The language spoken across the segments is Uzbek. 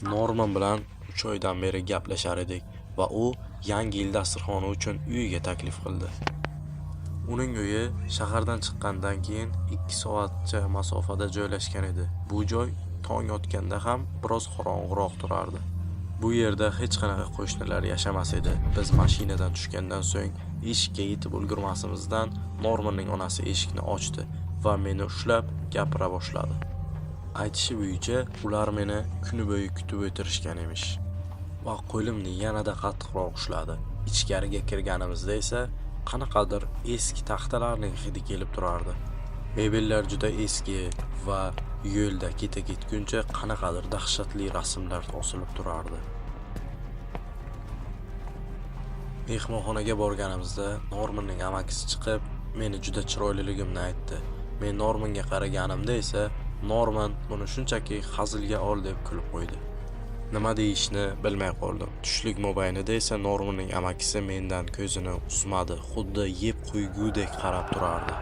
Norman bilan 3 oydan beri gaplashar edik va u yangi yil dasturxoni uchun uyiga taklif qildi. Uning uyi shahardan chiqqandan keyin 2 soatcha masofada joylashgan edi. Bu joy tong otganda ham biroz qorong'uroq turardi. Bu yerda hech qanaqa qo'shnilar yashamas edi. Biz mashinadan tushgandan so'ng eshikka yetib ulgurmasimizdan Normanning onasi eshikni ochdi va meni ushlab gapira boshladi. Aytishi bo'yicha, ular meni kuni bo'yi kutib o'tirishgan emish va qo'limni yanada qattiqroq ushladi. Ichkariga kirganimizda esa qanaqadir eski taxtalarning hidi kelib turardi. Mebellar juda eski va yo'lda keta-ketguncha qanaqadir dahshatli rasmlar osilib turardi. Mehmonxonaga borganimizda Normanning amakisi chiqib, meni juda chiroyliligimni aytdi. Men Normanga qaraganimda esa Norman buni shunchaki hazilga ol deb kulib qo'ydi. Nima deyishni bilmay qoldim. Tushlik mobaynida esa Normanning amakisi mendan ko'zini uzmadi, xuddi yeb qo'ygudek qarab turardi.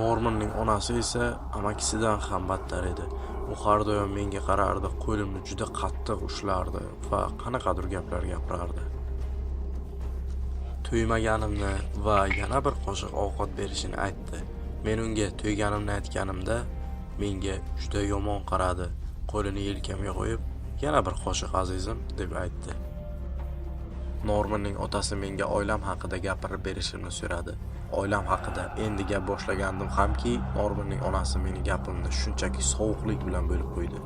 Normanning onasi esa amakisidan ham battar edi. U har doim menga qarardi, qo'limni juda qattiq ushlardi va qanaqadir gaplar gapirardi. To'ymaganimni va yana bir qoshiq ovqat berishini aytdi. Men unga to'yganimni aytganimda menga juda yomon qaradi. Qo'lini yelkamga qo'yib, yana bir qoshiq azizim deb aytdi. Normanning otasi menga oilam haqida gapirib berishimni so'radi. Oilam haqida endi gap boshlagandim hamki, Normanning onasi meni gapimni shunchaki sovuqlik bilan bo'lib qo'ydi.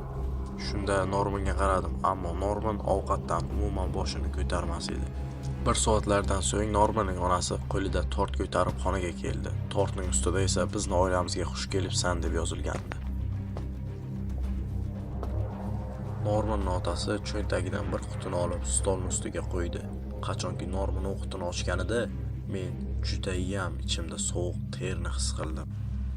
Shunda Normanga qaradim, ammo Norman ovqatdan umuman boshini ko'tarmas edi. Bir soatlardan so'ng Normanning onasi qo'lida tort ko'tarib xonaga keldi. Tortning ustida esa bizni oilamizga xush kelibsan deb yozilgandi. Normanning otasi cho'ntagidan bir qutini olib stolning ustiga qo'ydi. Qachonki Norman qutini ochganida, men judayam ichimda sovuq terni his qildim.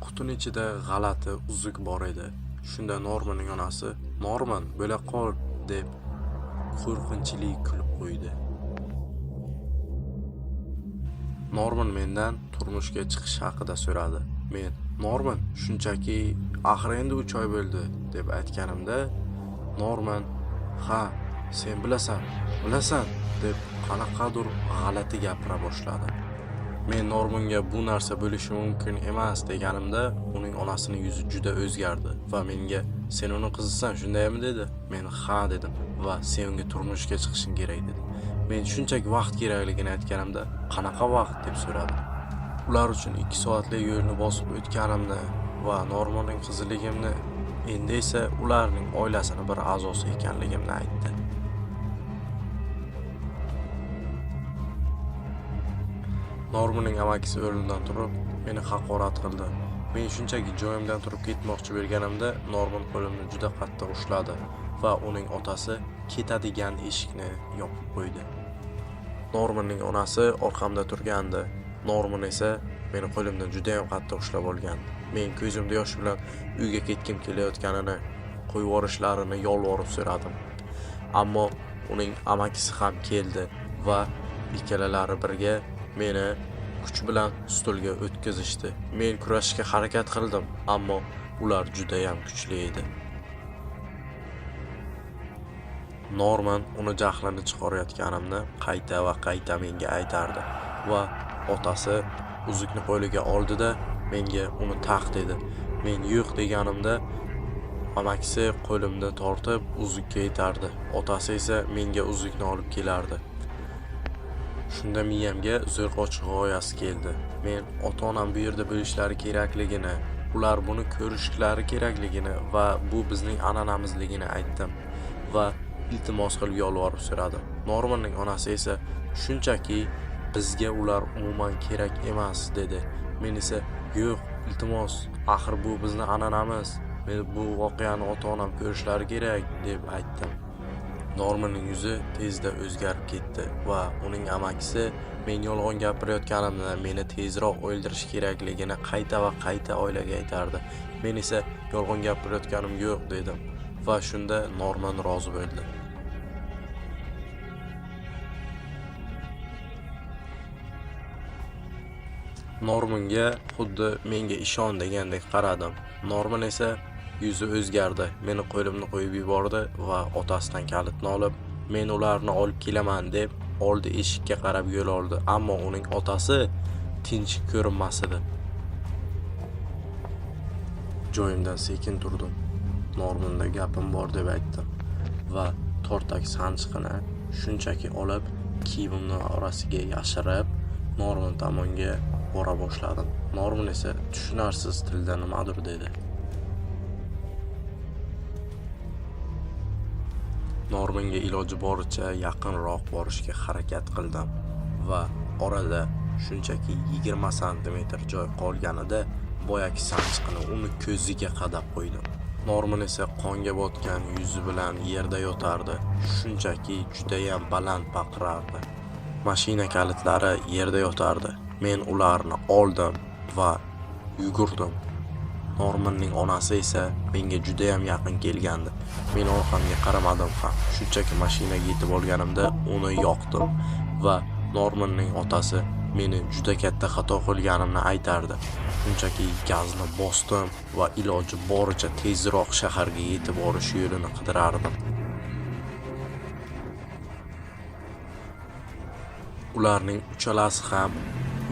Qutining ichida g'alati uzuk bor edi. Shunda Normanning onasi, "Norman, bo'la qol" deb qo'rqinchli kulib qo'ydi. Norman mendan turmushga chiqish haqida so'radi. Men, "Norman, shunchaki axir endi 3 oy bo'ldi" deb aytganimda, Norman, "Ha, sen bilasan deb qanaqadir g'alati gapira boshladi. Men Normanga bu narsa bo'lishi mumkin emas deganimda, uning onasining yuzi juda o'zgardi va menga, "Sen uni qizisan, shundaymi?" dedi. Men, "Ha" dedim va "Sen unga turmushga chiqishing kerak" dedi. Men shunchaki vaqt kerakligini aytganimda, "Qanaqa vaqt?" deb so'radi. Ular uchun 2 soatlik yo'lni bosib o'tganimni va Normanning qiziligimni, endi esa ularning oilasining bir a'zosi ekanligimni aytdi. Normanning amakisi o'rnidan turib, meni haqorat qildi. Men shunchaki joyimdan turib ketmoqchi bo'lganimda, Norman qo'limni juda qattiq ushladi va uning otasi ketadigan eshikni yopib qo'ydi. Normanning onasi orqamda turgandi. Norman esa meni qo'limdan juda ham qattiq ushlab olgandi. Men ko'zimda yosh bilan uyga ketkim kelayotganini, qo'yib yuborishlarini yolvorib so'radim. Ammo uning amakisi ham keldi va ikkalalari birga meni kuch bilan stulga o'tkazishdi. Men kurashishga harakat qildim, ammo ular juda ham kuchli edi. Norman uni jahlini chiqarayotganimni qayta menga aytardi va otasi uzukni qo'liga oldida menga uni taq dedi. Men yo'q deganimda amakisi qo'limni tortib uzukka yetardi. Otasi esa menga uzukni olib kelardi. Shunda miyamga zo'rg'och g'oyasi keldi. Men ota-onam bu yerda bo'lishlari kerakligini, ular buni ko'rishlari kerakligini va bu bizning an'anamizligini aytdim va iltimos qilib yolvorib so'radim. Normanning onasi esa shunchaki bizga ular umuman kerak emas dedi. Men esa yo'q, iltimos, axir bu bizning an'anamiz. Men bu voqeani ota-onam ko'rishlari kerak deb aytdim. Normanning yuzi tezda o'zgarib ketdi va uning amakisi men yolg'on gapirayotganimda meni tezroq o'ldirish kerakligini qayta oilaga aytardi. Men esa yolg'on gapirayotganim yo'q dedim va shunda Norman rozi bo'ldi. Normanga xuddi menga ishon degandek qaradim. Norman esa yuzi o'zgardi. Meni qo'limni qo'yib yubordi va otasidan kalitni olib, men ularni olib kelaman deb oldi eshikka qarab yo'l oldi. Ammo uning otasi tinch ko'rinmas edi. Joyimdan sekin turdim. Norman'da gapim bor deb aytdim va tortak sanchiqini shunchaki olib kiyimimning orasiga yashirib Norman tomonga bora boshladim. Norman esa tushunarsiz tilda nimadir dedi. Norman'ga iloji boricha yaqinroq borishga harakat qildim va orada shunchaki 20 santimetr joy qolganida boyagi sanchiqni uni ko'ziga qadab qo'ydim. Norman esa qonga botgan yuzi bilan yerda yotardi. Shunchaki juda ham baland baqirardi. Mashina kalitlari yerda yotardi. Men ularni oldim va yugurdim. Normanning onasi esa menga juda ham yaqin kelgandi. Men orqamga qaramadim ham. Shunchaki mashinaga yetib olganimda uni yoqdim va Normanning otasi meni juda katta xato qilganimni aytardi. Shunchaki gazni bosdim va iloji boricha tezroq shaharga yetib borish yo'lini qidirardim. Ularning uchalasi ham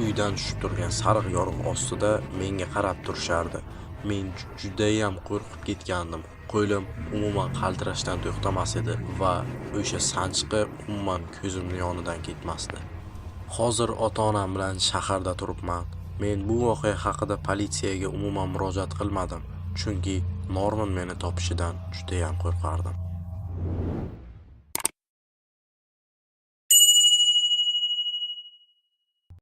uydan tushib turgan sariq yorug' ostida menga qarab turishardi. Men juda ham qo'rqib ketgandim. Qo'lim umuman qaltirashdan to'xtamas edi va o'sha sanchiqi umuman ko'zimning yonidan ketmasdi. Hozir ota-onam bilan shaharda turibman. Men bu voqea haqida politsiyaga umuman murojaat qilmadim, chunki Norman meni topishidan juda ham qo'rqardim.